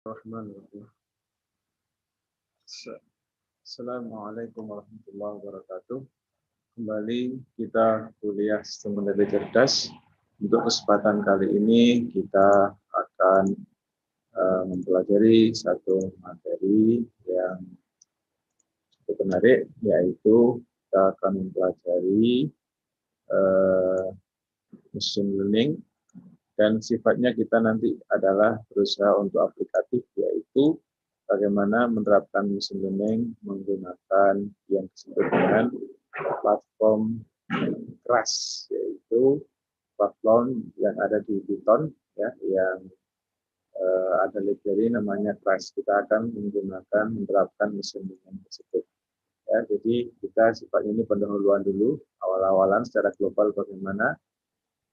Bismillahirrahmanirrahim. Assalamualaikum warahmatullahi wabarakatuh. Kembali kita kuliah sistem pendidik cerdas. Untuk kesempatan kali ini kita akan mempelajari satu materi yang cukup menarik, yaitu kita akan mempelajari machine learning, dan sifatnya kita nanti adalah berusaha untuk aplikatif, yaitu bagaimana menerapkan machine learning menggunakan yang disebut dengan platform keras, yaitu platform yang ada di Python, ya, yang ada library namanya keras. Kita akan menggunakan menerapkan machine learning tersebut. Ya, jadi kita sifatnya ini pendahuluan dulu, awal-awalan secara global bagaimana.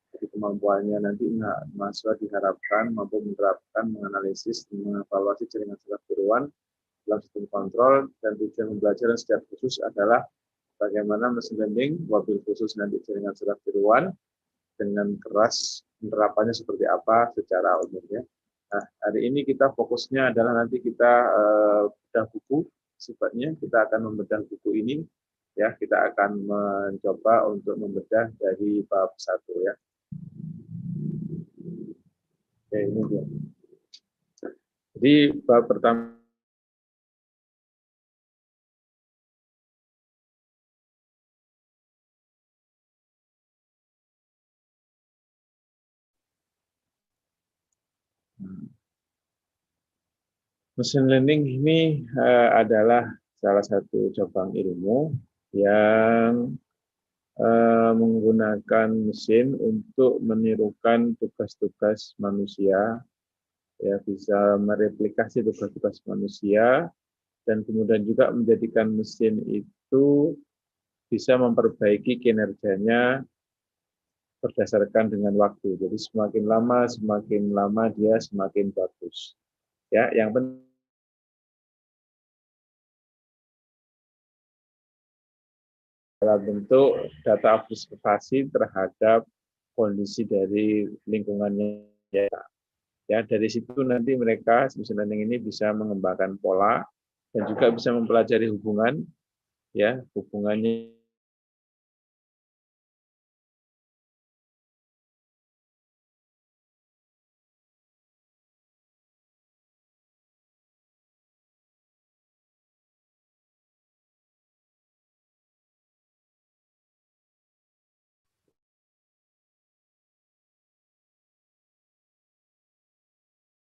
Jadi kemampuannya nanti mahasiswa diharapkan mampu menerapkan, menganalisis, mengevaluasi jaringan saraf tiruan dalam sistem kontrol, dan tujuan pembelajaran secara khusus adalah bagaimana machine learning, wabil khusus nanti jaringan saraf tiruan dengan keras, penerapannya seperti apa secara umumnya. Nah, hari ini kita fokusnya adalah nanti kita bedah buku, sifatnya kita akan membedah buku ini, ya, kita akan mencoba untuk membedah dari bab 1, ya. Oke, ini dia. Jadi bab pertama machine learning ini adalah salah satu cabang ilmu yang menggunakan mesin untuk menirukan tugas-tugas manusia, ya, bisa mereplikasi tugas-tugas manusia, dan kemudian juga menjadikan mesin itu bisa memperbaiki kinerjanya berdasarkan dengan waktu. Jadi semakin lama dia semakin bagus. Ya, yang penting dalam bentuk data observasi terhadap kondisi dari lingkungannya. Ya, dari situ nanti mereka machine learning ini bisa mengembangkan pola dan juga bisa mempelajari hubungan, ya, hubungannya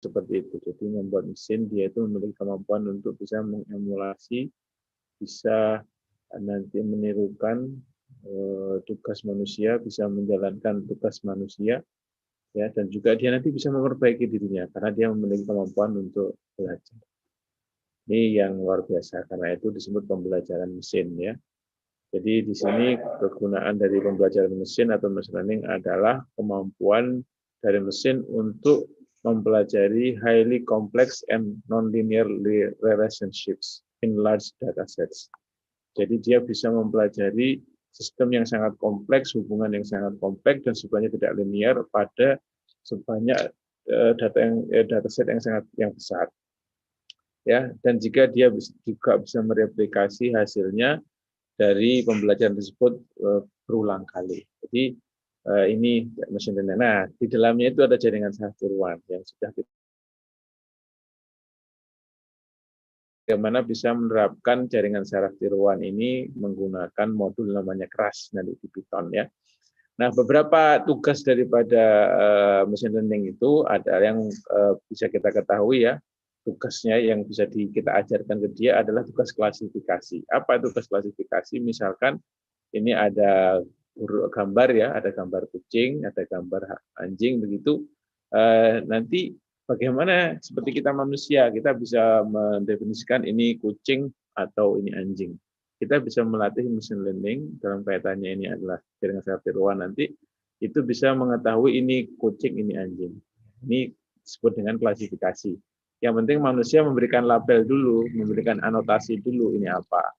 seperti itu. Jadi membuat mesin dia itu memiliki kemampuan untuk bisa mengemulasi, bisa nanti menirukan tugas manusia, bisa menjalankan tugas manusia, ya, dan juga dia nanti bisa memperbaiki dirinya karena dia memiliki kemampuan untuk belajar. Ini yang luar biasa, karena itu disebut pembelajaran mesin, ya. Jadi di sini kegunaan dari pembelajaran mesin atau machine learning adalah kemampuan dari mesin untuk mempelajari highly complex and nonlinear relationships in large data sets. Jadi dia bisa mempelajari sistem yang sangat kompleks, hubungan yang sangat kompleks dan sebenarnya tidak linear pada sebanyak dataset yang besar. Ya, dan jika dia juga bisa mereplikasi hasilnya dari pembelajaran tersebut berulang kali. Jadi ini machine learning. Nah, di dalamnya itu ada jaringan saraf tiruan yang sudah kita bagaimana bisa menerapkan jaringan saraf tiruan ini menggunakan modul namanya keras nanti di Python, ya. Nah, beberapa tugas daripada machine learning itu ada yang bisa kita ketahui, ya. Tugasnya yang bisa kita ajarkan ke dia adalah tugas klasifikasi. Apa tugas klasifikasi? Misalkan ini ada gambar, ya, ada gambar kucing, ada gambar anjing, begitu. Nanti bagaimana seperti kita manusia, kita bisa mendefinisikan ini kucing atau ini anjing. Kita bisa melatih machine learning dalam kaitannya ini adalah jaringan saraf tiruan nanti itu bisa mengetahui ini kucing, ini anjing. Ini disebut dengan klasifikasi. Yang penting manusia memberikan label dulu, memberikan anotasi dulu ini apa.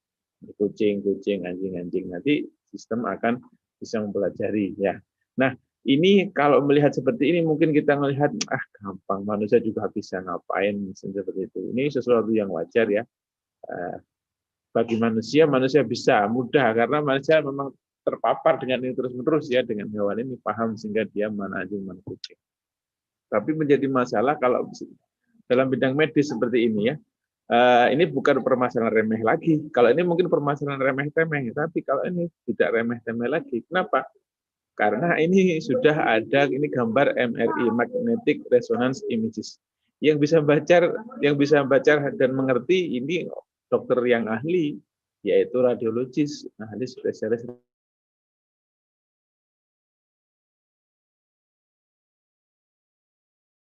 Kucing, kucing, anjing, anjing. Nanti sistem akan bisa mempelajari, ya. Nah, Ini kalau melihat seperti ini mungkin kita melihat gampang, manusia juga bisa ngapain seperti itu. Ini sesuatu yang wajar ya. Bagi manusia, manusia bisa mudah karena manusia memang terpapar dengan ini terus-menerus ya, dengan hewan ini paham sehingga dia mana anjing mana kucing. Tapi menjadi masalah kalau dalam bidang medis seperti ini ya. Ini bukan permasalahan remeh lagi. Kalau ini mungkin permasalahan remeh-temeh, tapi kalau ini tidak remeh-temeh lagi. Kenapa? Karena ini sudah ada ini gambar MRI, magnetic resonance images. Yang bisa baca dan mengerti ini dokter yang ahli, yaitu radiologis, ahli spesialis.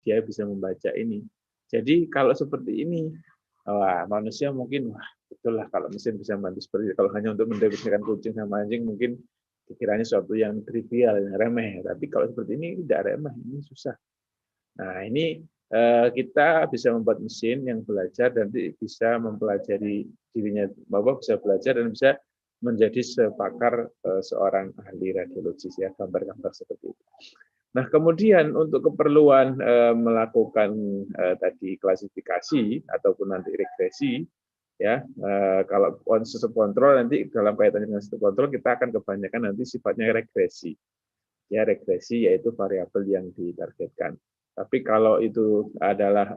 Dia bisa membaca ini. Jadi kalau seperti ini, manusia mungkin betul lah kalau mesin bisa membantu seperti itu. Kalau hanya untuk mendefinisikan kucing sama anjing mungkin dikiranya sesuatu yang trivial, yang remeh. Tapi kalau seperti ini tidak remeh, ini susah. Nah ini kita bisa membuat mesin yang belajar dan bisa mempelajari dirinya, bahwa bisa belajar dan bisa menjadi sepakar seorang ahli radiologis ya, gambar-gambar seperti itu. Nah, kemudian untuk keperluan melakukan tadi klasifikasi ataupun nanti regresi, ya kalau sistem kontrol nanti dalam kaitannya dengan sistem kontrol kita akan kebanyakan nanti sifatnya regresi. Ya, regresi yaitu variabel yang ditargetkan. Tapi kalau itu adalah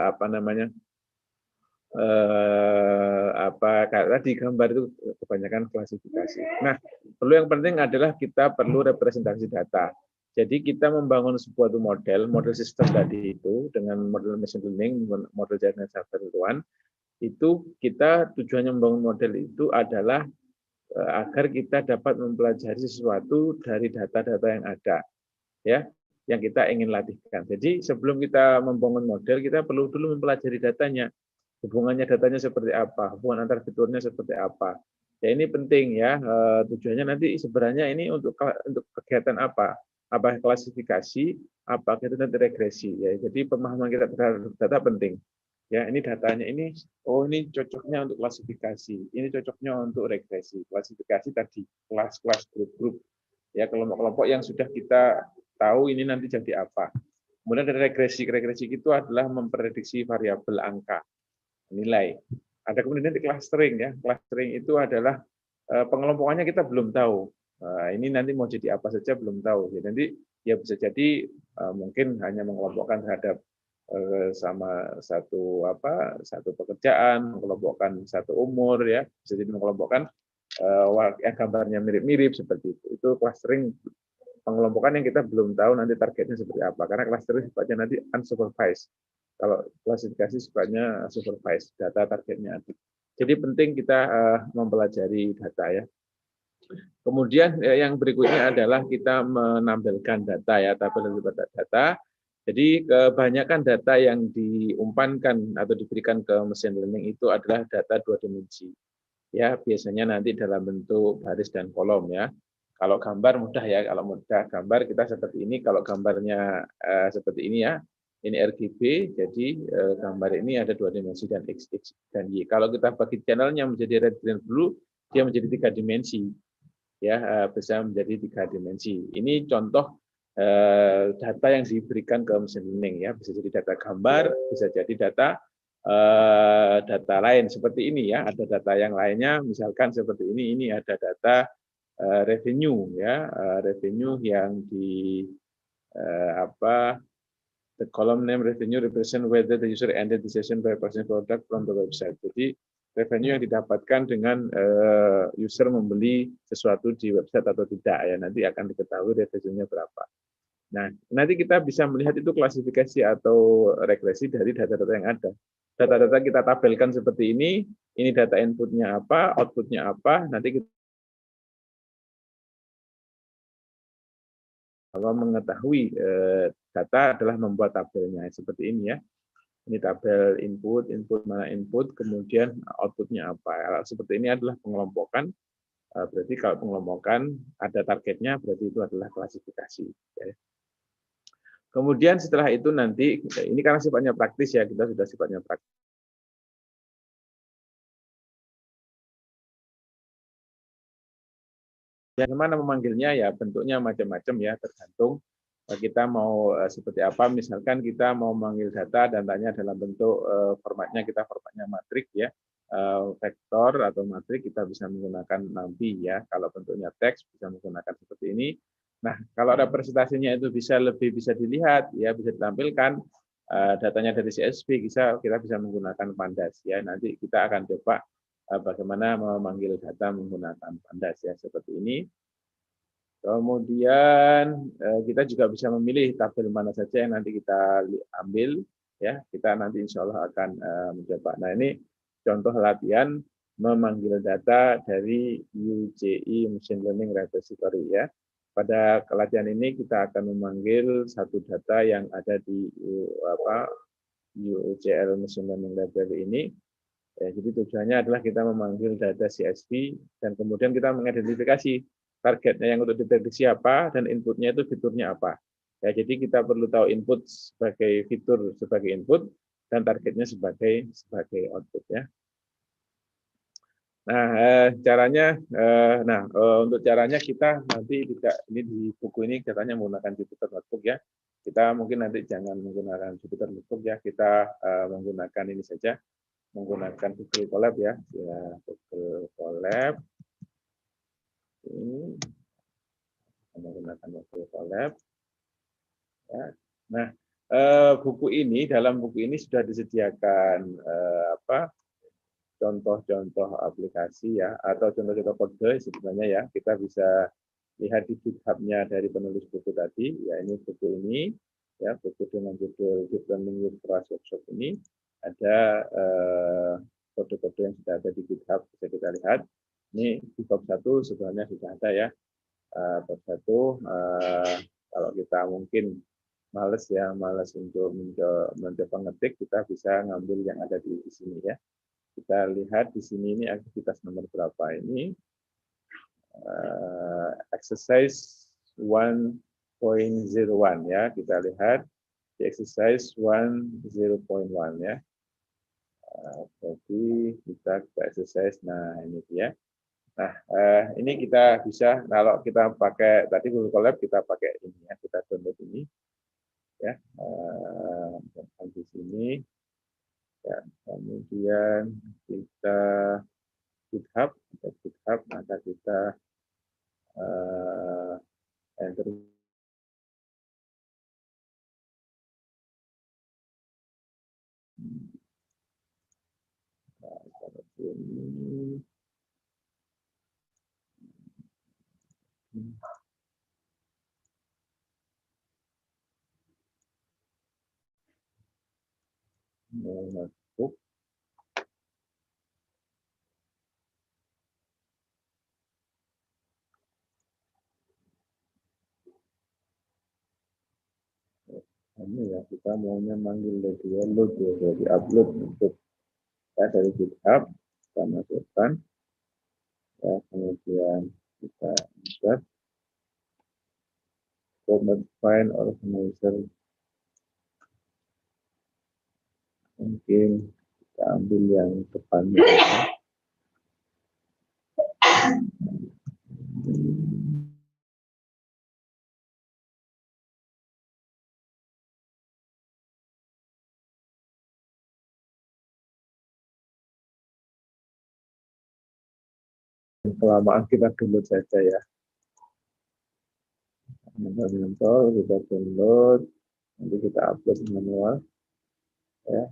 apa namanya kayak tadi gambar itu kebanyakan klasifikasi. Nah, perlu yang penting adalah kita perlu representasi data. Jadi kita membangun sebuah model sistem tadi itu dengan model machine learning, model jaringan server virtual, itu kita tujuannya membangun model itu adalah agar kita dapat mempelajari sesuatu dari data-data yang ada, ya, yang kita ingin latihkan. Jadi sebelum kita membangun model, kita perlu dulu mempelajari datanya. Hubungannya datanya seperti apa, hubungan antar fiturnya seperti apa. Ya ini penting ya, tujuannya nanti sebenarnya ini untuk kegiatan apa? Apa klasifikasi, apa itu nanti regresi ya. Jadi pemahaman kita terhadap data penting. Ya, ini datanya ini ini cocoknya untuk klasifikasi, ini cocoknya untuk regresi. Klasifikasi tadi kelas-kelas grup-grup ya, kelompok-kelompok yang sudah kita tahu ini nanti jadi apa. Kemudian dari regresi, regresi itu adalah memprediksi variabel angka nilai. Ada kemudian nanti clustering ya. Clustering itu adalah pengelompokannya kita belum tahu. Ini nanti mau jadi apa saja belum tahu. Ya, nanti ya bisa jadi mungkin hanya mengelompokkan terhadap sama satu pekerjaan, mengelompokkan satu umur ya, bisa jadi mengelompokkan yang gambarnya mirip-mirip seperti itu. Itu clustering, pengelompokan yang kita belum tahu nanti targetnya seperti apa. Karena clustering sifatnya nanti unsupervised. Kalau klasifikasi sifatnya supervised, data targetnya ada. Jadi penting kita mempelajari data ya. Kemudian yang berikutnya adalah kita menampilkan data ya, tabel data. Jadi kebanyakan data yang diumpankan atau diberikan ke mesin learning itu adalah data 2 dimensi. Ya, biasanya nanti dalam bentuk baris dan kolom ya. Kalau gambar mudah ya, kalau mudah gambar kita seperti ini, kalau gambarnya seperti ini ya, ini RGB, jadi gambar ini ada 2 dimensi dan X, dan Y. Kalau kita bagi channelnya menjadi red, green, blue, dia menjadi 3 dimensi. Ya, bisa menjadi 3 dimensi. Ini contoh data yang diberikan ke mesin learning ya, bisa jadi data gambar, bisa jadi data lain seperti ini ya, ada data yang lainnya misalkan seperti ini ada data revenue ya, revenue yang di the column name revenue represent whether the user ended the session by purchasing product from the website. Jadi revenue yang didapatkan dengan user membeli sesuatu di website atau tidak ya, nanti akan diketahui revenue-nya berapa. Nah, nanti kita bisa melihat itu klasifikasi atau regresi dari data-data yang ada. Data-data kita tabelkan seperti ini data inputnya apa, outputnya apa, nanti kita mengetahui data adalah membuat tabelnya seperti ini ya. Ini tabel input mana input, kemudian outputnya apa. Seperti ini adalah pengelompokan. Berarti kalau pengelompokan ada targetnya, berarti itu adalah klasifikasi. Kemudian setelah itu nanti, ini karena sifatnya praktis ya, kita sudah sifatnya praktis. Bagaimana memanggilnya ya bentuknya macam-macam ya, tergantung kita mau seperti apa. Misalkan kita mau memanggil data, datanya dalam bentuk formatnya formatnya matrik ya, vektor atau matrik kita bisa menggunakan NumPy ya. Kalau bentuknya teks bisa menggunakan seperti ini. Nah, kalau representasinya itu lebih bisa dilihat ya, bisa ditampilkan datanya dari CSV, kita bisa menggunakan Pandas ya. Nanti kita akan coba bagaimana memanggil data menggunakan Pandas ya, seperti ini. Kemudian kita juga bisa memilih tabel mana saja yang nanti kita ambil ya. Kita nanti insya Allah akan mencoba. Nah, ini contoh latihan memanggil data dari UJI Machine Learning Repository ya. Pada latihan ini kita akan memanggil satu data yang ada di UCL Machine Learning Library ini. Ya, jadi tujuannya adalah kita memanggil data CSV dan kemudian kita mengidentifikasi targetnya yang untuk deteksi apa dan inputnya itu fiturnya apa. Ya, jadi kita perlu tahu input sebagai fitur sebagai input dan targetnya sebagai output ya. Nah, caranya, untuk caranya kita nanti tidak ini di buku ini katanya menggunakan Jupyter Notebook ya. Kita mungkin nanti jangan menggunakan Jupyter Notebook ya. Kita menggunakan ini saja, menggunakan Google Colab ya. Google Colab. Ini menggunakan Google Colab. Ya. Nah, dalam buku ini sudah disediakan contoh-contoh aplikasi ya, atau contoh-contoh kode sebenarnya ya. Kita bisa lihat di GitHub-nya dari penulis buku tadi. Ya, ini buku ini ya, buku dengan judul Deep Learning with Keras Workshop ini ada kode-kode yang sudah ada di GitHub, bisa kita lihat. Ini di bab 1 sebenarnya sudah ada ya. Bab 1 kalau kita mungkin males untuk mencoba ngetik, kita bisa ngambil yang ada di sini ya. Kita lihat di sini, ini aktivitas nomor berapa ini? Exercise 1.01 ya. Kita lihat di exercise 1.0.1 ya. Jadi kita exercise, nah ini dia. Nah, ini kita bisa, kalau kita pakai, tadi Google Colab kita pakai ini ya, kita download ini. Ya, di sini. Ya, kemudian kita GitHub, maka kita enter. Notebook. Ini ya, kita maunya manggil load ya, jadi upload untuk ya, dari GitHub kita masukkan ya, kemudian kita insert format file organizer, mungkin kita ambil yang depannya ya. Kelamaan kita download saja ya. Mentor kita download, nanti kita upload manual ya.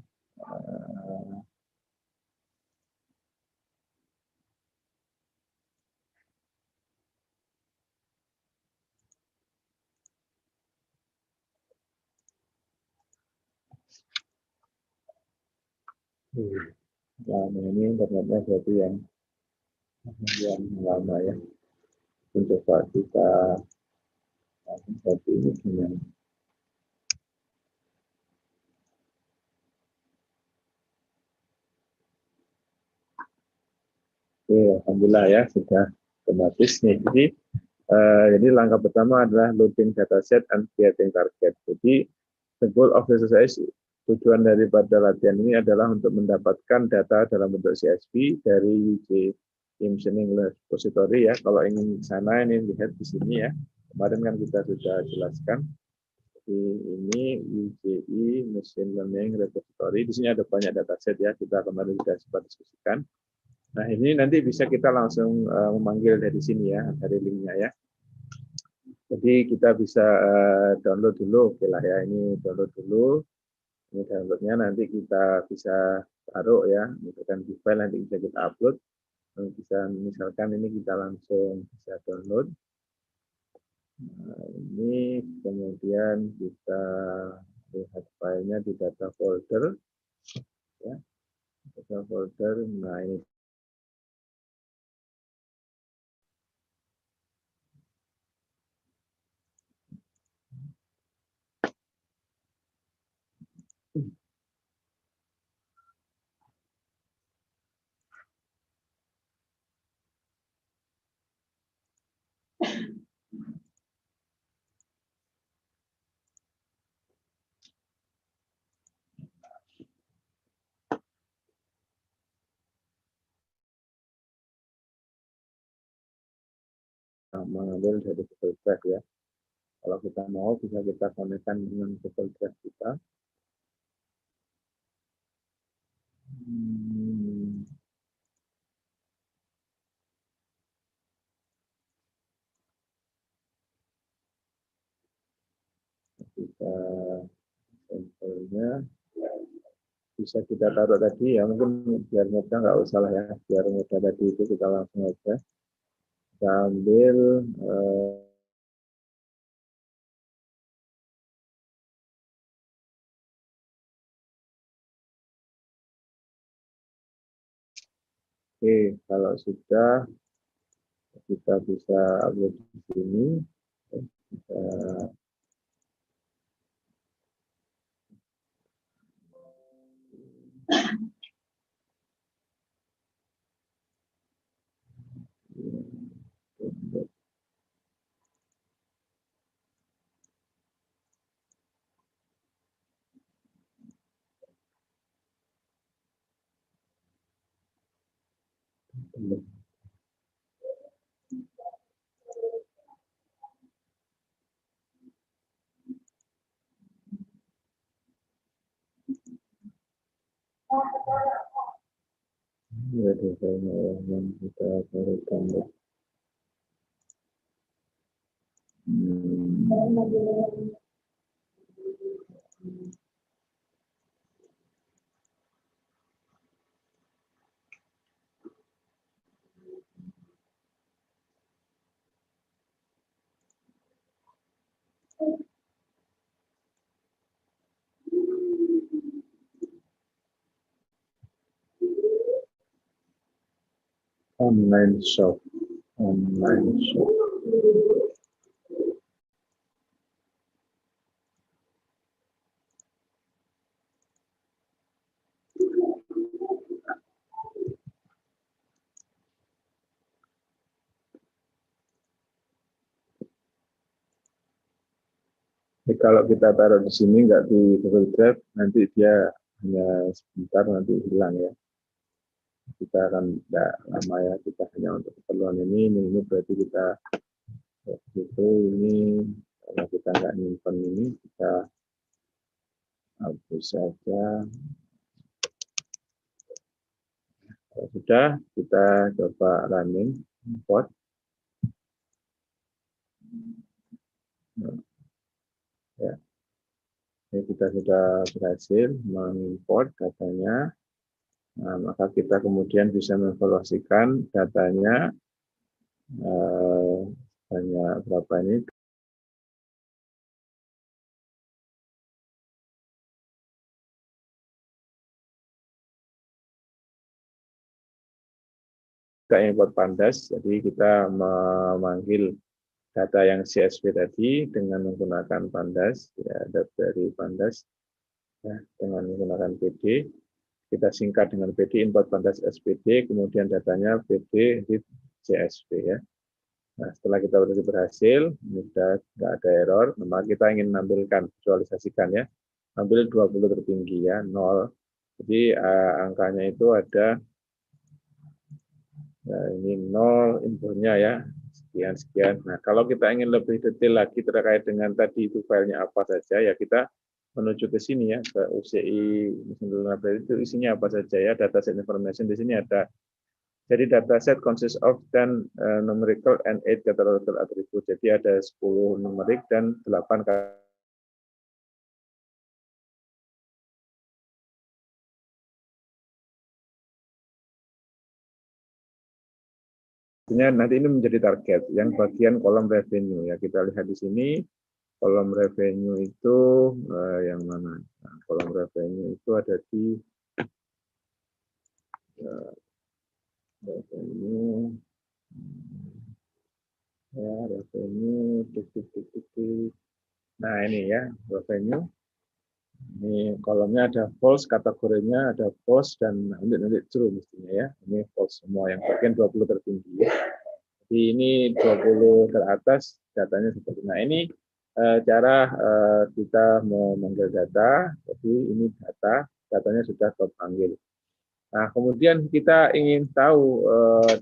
Nah, ini internetnya berarti yang lama ya. Coba kita seperti ini dengan alhamdulillah ya, sudah otomatis nih. Jadi langkah pertama adalah loading dataset and creating target. Jadi the goal of the exercise, tujuan daripada latihan ini adalah untuk mendapatkan data dalam bentuk CSV dari UJ e-machining repository ya. Kalau ingin ke sana ini lihat di sini ya. Kemarin kan kita sudah jelaskan. Ini UJI Machine Learning Repository. Di sini ada banyak dataset ya. Kita kemarin sudah sempat diskusikan. Nah ini nanti bisa kita langsung memanggil dari sini ya, dari linknya ya. Jadi kita bisa download dulu, oke lah ya. Ini download dulu. Ini downloadnya nanti kita bisa taruh ya, misalkan di file nanti bisa kita upload. Bisa misalkan ini kita langsung bisa download. Nah, ini kemudian kita lihat filenya di data folder ya, data folder. Nah ini mengambil dari Google Drive ya. Kalau kita mau bisa kita konekkan dengan Google Drive kita. Kita sampelnya bisa kita taruh tadi ya, mungkin biar mudah nggak usah lah ya, biar mudah tadi itu kita langsung aja kita ambil oke, kalau sudah kita bisa upload di sini. Kita ya desainnya yang kita baru download. Online shop. Jadi kalau kita taruh di sini nggak di Google Drive, nanti dia hanya sebentar nanti hilang ya. Kita akan tidak lama ya, kita hanya untuk keperluan ini berarti kita itu ini kalau kita nggak nyimpan ini kita hapus saja. Kalau sudah kita coba running import. Ya. Ini kita sudah berhasil mengimport datanya. Nah, maka kita kemudian bisa mengevaluasikan datanya banyak berapa ini. Kita import pandas, jadi kita memanggil data yang CSV tadi dengan menggunakan pandas, ya, dari pandas ya, dengan menggunakan PD. Kita singkat dengan PD import pandas SPD, kemudian datanya PD di CSV ya. Nah, setelah kita berhasil, sudah nggak ada error, maka kita ingin menampilkan, visualisasikan ya, ambil 20 tertinggi ya, 0. Jadi angkanya itu ada Nah, ini 0 infonya ya, sekian-sekian. Nah, kalau kita ingin lebih detail lagi terkait dengan tadi itu filenya apa saja, ya kita menuju ke sini ya, ke UCI itu isinya apa saja ya, dataset information di sini ada. Jadi dataset consists of 10 numerical and 8 categorical attribute. Jadi ada 10 numerik dan 8 nanti ini menjadi target yang bagian kolom revenue ya. Kita lihat di sini kolom revenue itu yang mana? Nah, kolom revenue itu ada di revenue ya, revenue titik. Nah, ini ya, revenue. Ini kolomnya ada false, kategorinya ada false dan nanti true mestinya ya. Ini false semua yang bagian 20 tertinggi. Jadi ini 20 teratas datanya seperti ini. Nah, ini cara kita memanggil data. Jadi ini datanya sudah terpanggil. Nah, kemudian kita ingin tahu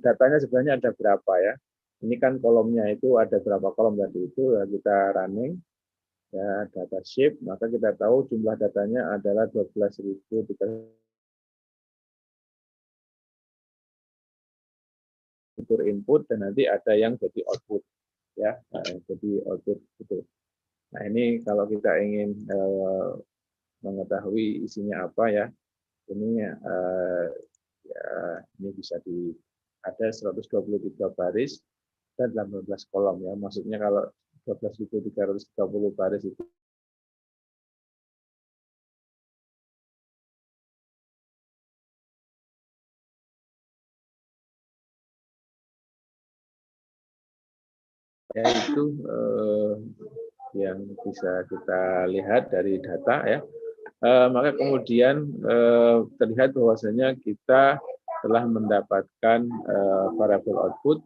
datanya sebenarnya ada berapa ya. Ini kan kolomnya itu ada berapa kolom tadi itu ya, kita running ya data shape, maka kita tahu jumlah datanya adalah 12.300 fitur input dan nanti ada yang jadi output ya, jadi output itu. Nah, ini kalau kita ingin mengetahui isinya apa ya, ini ya ini bisa ada 123 baris dan 18 kolom ya. Maksudnya kalau 12.330 baris itu ya itu yang bisa kita lihat dari data ya. Maka kemudian terlihat bahwasanya kita telah mendapatkan variable output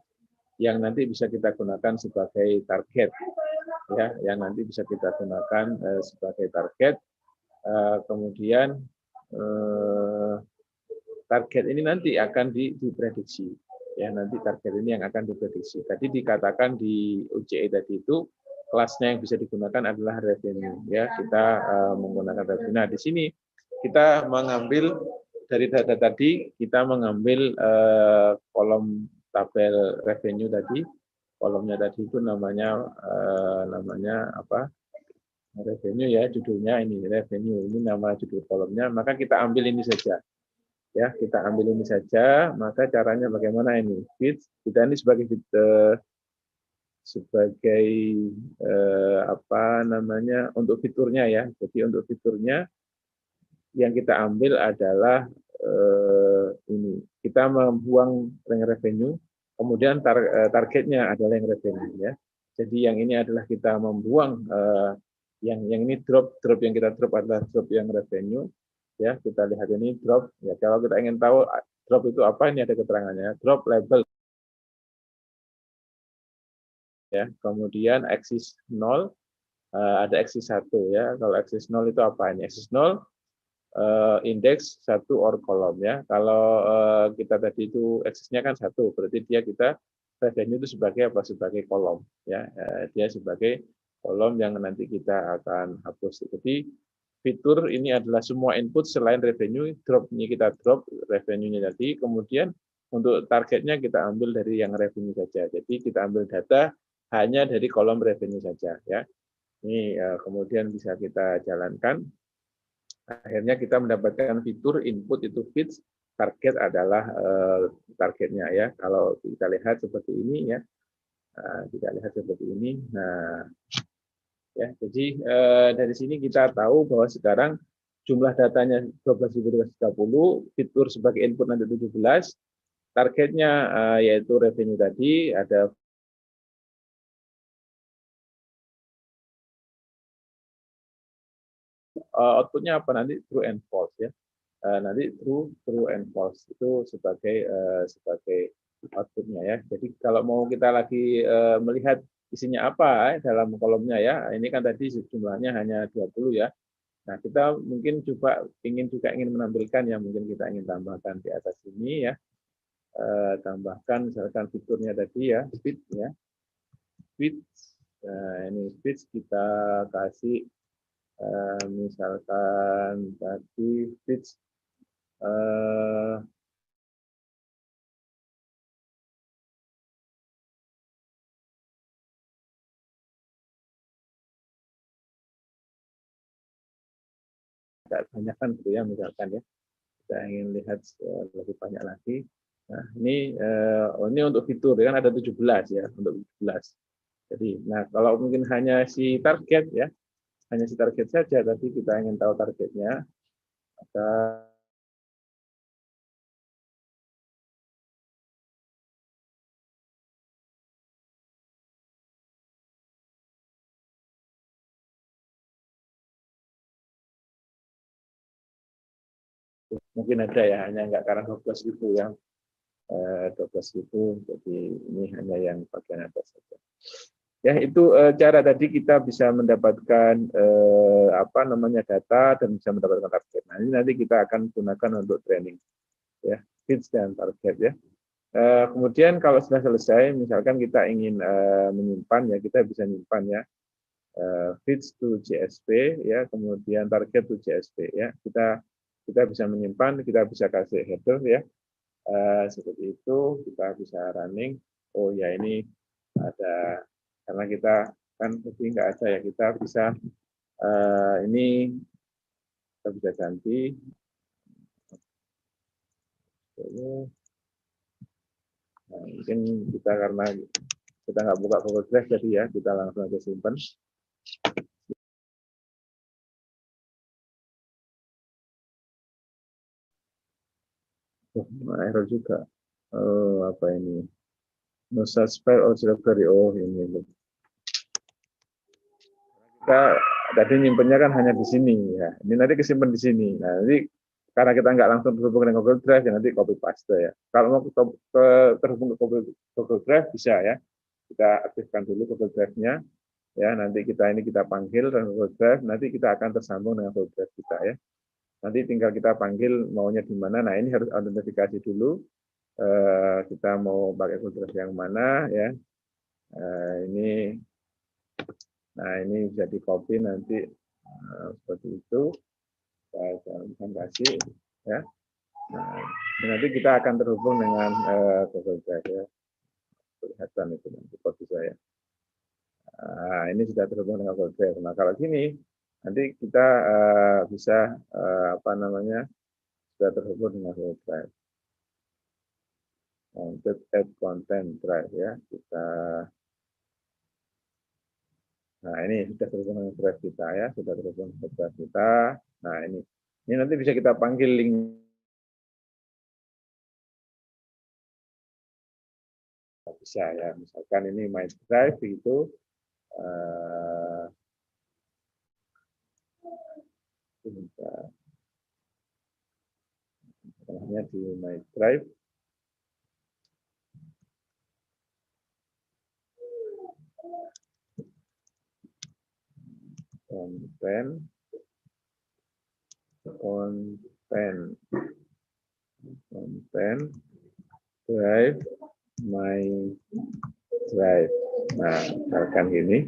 yang nanti bisa kita gunakan sebagai target ya, yang nanti bisa kita gunakan sebagai target. Kemudian target ini nanti akan diprediksi ya, nanti target ini yang akan diprediksi. Tadi dikatakan di UCI tadi itu kelasnya yang bisa digunakan adalah revenue ya, kita menggunakan revenue. Nah, di sini kita mengambil dari data tadi, kita mengambil kolom tabel revenue tadi, kolomnya tadi itu namanya apa? Revenue ya, judulnya ini revenue, ini nama judul kolomnya, maka kita ambil ini saja. Ya, kita ambil ini saja, maka caranya bagaimana ini? Kita ini sebagai apa namanya untuk fiturnya ya. Jadi untuk fiturnya yang kita ambil adalah ini. Kita membuang yang revenue, kemudian targetnya adalah yang revenue ya. Jadi yang ini adalah kita membuang yang ini drop yang kita drop adalah drop yang revenue ya. Kita lihat ini drop ya. Kalau kita ingin tahu drop itu apa, ini ada keterangannya. Drop label ya. Kemudian axis 0 ada axis 1 ya. Kalau axis 0 itu apa ini? Axis 0 indeks 1 or kolom ya. Kalau kita tadi itu aksesnya kan 1, berarti kita revenue itu sebagai apa? Sebagai kolom ya. Dia sebagai kolom yang nanti kita akan hapus. Jadi fitur ini adalah semua input selain revenue, drop-nya kita drop revenue-nya tadi, kemudian untuk targetnya kita ambil dari yang revenue saja. Jadi kita ambil data hanya dari kolom revenue saja ya. Ini kemudian bisa kita jalankan. Akhirnya kita mendapatkan fitur input itu fits, target adalah targetnya ya. Kalau kita lihat seperti ini ya, kita lihat seperti ini. Nah, ya, jadi dari sini kita tahu bahwa sekarang jumlah datanya 12.330, fitur sebagai input nanti 17, targetnya yaitu revenue tadi ada outputnya apa nanti true and false ya. Nanti true and false itu sebagai outputnya ya. Jadi kalau mau kita lagi melihat isinya apa dalam kolomnya ya, ini kan tadi jumlahnya hanya 20 ya. Nah, kita mungkin ingin menampilkan yang mungkin kita ingin tambahkan di atas ini ya. tambahkan misalkan fiturnya tadi ya, feed ya, feed. Nah, ini feed kita kasih misalkan tadi feed banyak kan gitu ya, misalkan ya, kita ingin lihat lebih banyak lagi. Nah, ini untuk fitur kan ada 17 ya, untuk 17. Jadi, nah kalau mungkin hanya si target ya, hanya si target saja, tapi kita ingin tahu targetnya, maka mungkin ada ya, hanya enggak karena 12.000 yang 12.000, jadi ini hanya yang bagian atas saja. Ya, itu cara tadi kita bisa mendapatkan apa namanya data dan bisa mendapatkan target. Nah, ini nanti kita akan gunakan untuk training ya, feeds dan target ya. Kemudian kalau sudah selesai, misalkan kita ingin menyimpan ya, kita bisa menyimpan ya, feeds to CSV ya, kemudian target to CSV ya. Kita bisa menyimpan, kita bisa kasih header ya, seperti itu. Kita bisa running. Oh ya, ini ada, karena kita kan lebih nggak ada ya, kita bisa ini kita bisa ganti. Nah, mungkin kita karena kita nggak buka Google Drive jadi ya, kita langsung aja simpan. Error juga. Apa ini? No such file or directory. Oh, ini. Kita tadi nyimpennya kan hanya di sini ya. Ini nanti kesimpan di sini. Nah, nanti karena kita nggak langsung terhubung dengan Google Drive, ya nanti copy paste ya. Kalau mau terhubung ke Google Drive bisa ya. Kita aktifkan dulu Google Drive-nya. Ya, nanti kita panggil dengan Google Drive, nanti kita akan tersambung dengan Google Drive kita ya. Nanti tinggal kita panggil maunya di mana. Nah, ini harus autentifikasi dulu. Kita mau pakai Google Drive yang mana ya. Ini, nah ini bisa di copy nanti seperti itu. Saya kasih ya. Nah, nanti kita akan terhubung dengan Google Drive ya. Kelihatan itu nanti copy saya. Nah, ini sudah terhubung dengan Google Drive. Nah, kalau gini nanti kita bisa apa namanya, sudah terhubung dengan Google Drive. Untuk add content drive ya, nah ini sudah terhubung dengan drive kita ya, sudah terhubung dengan drive kita. Nah, ini nanti bisa kita panggil link, bisa ya, misalkan ini my drive itu misalnya di my drive content drive my drive. Nah, misalkan gini,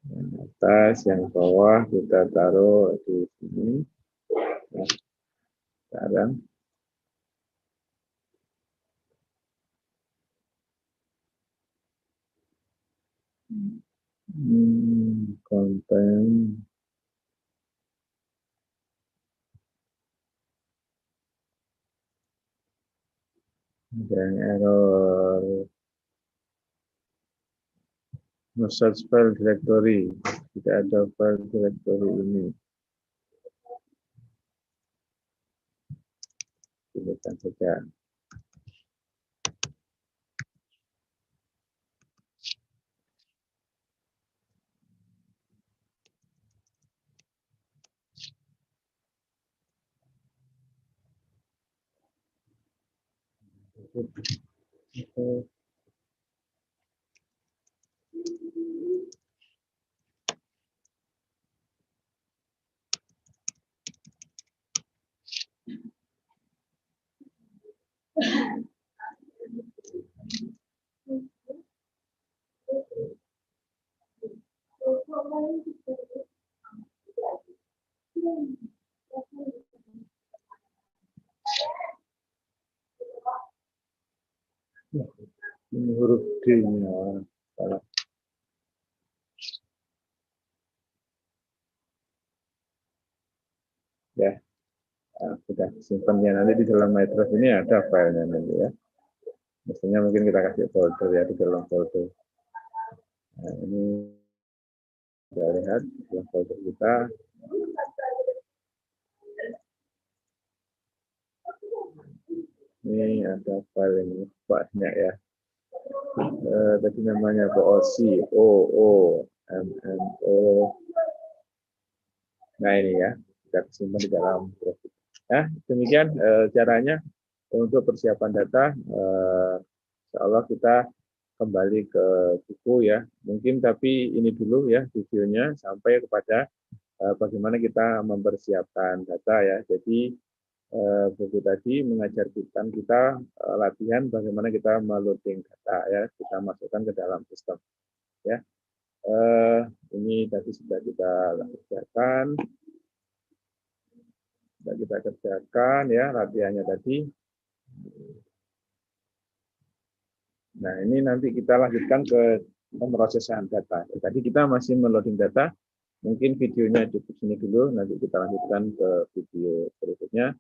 yang atas, yang bawah kita taruh di sini. Nah, sekarang konten dan error no search file directory, tidak ada file directory ini. Silakan saja. Ini huruf D-nya salah. Ya, sudah simpan ya, nanti di dalam MyTrust ini ada filenya nanti ya. Mestinya mungkin kita kasih folder ya di dalam folder. Nah, ini kita lihat di dalam folder kita. Ini ada file ini banyak ya. Tadi namanya OOCOOMMO. Nah ini ya, kita simpan di dalam. Nah, demikian caranya untuk persiapan data. Insya Allah kita kembali ke buku ya. Mungkin tapi ini dulu ya videonya sampai kepada bagaimana kita mempersiapkan data ya. Jadi buku tadi mengajarkan kita latihan bagaimana kita meloading data ya, kita masukkan ke dalam sistem ya. Ini tadi sudah kita kerjakan ya latihannya tadi. Nah ini nanti kita lanjutkan ke pemrosesan data. Tadi kita masih meloading data. Mungkin videonya cukup sini dulu. Nanti kita lanjutkan ke video berikutnya.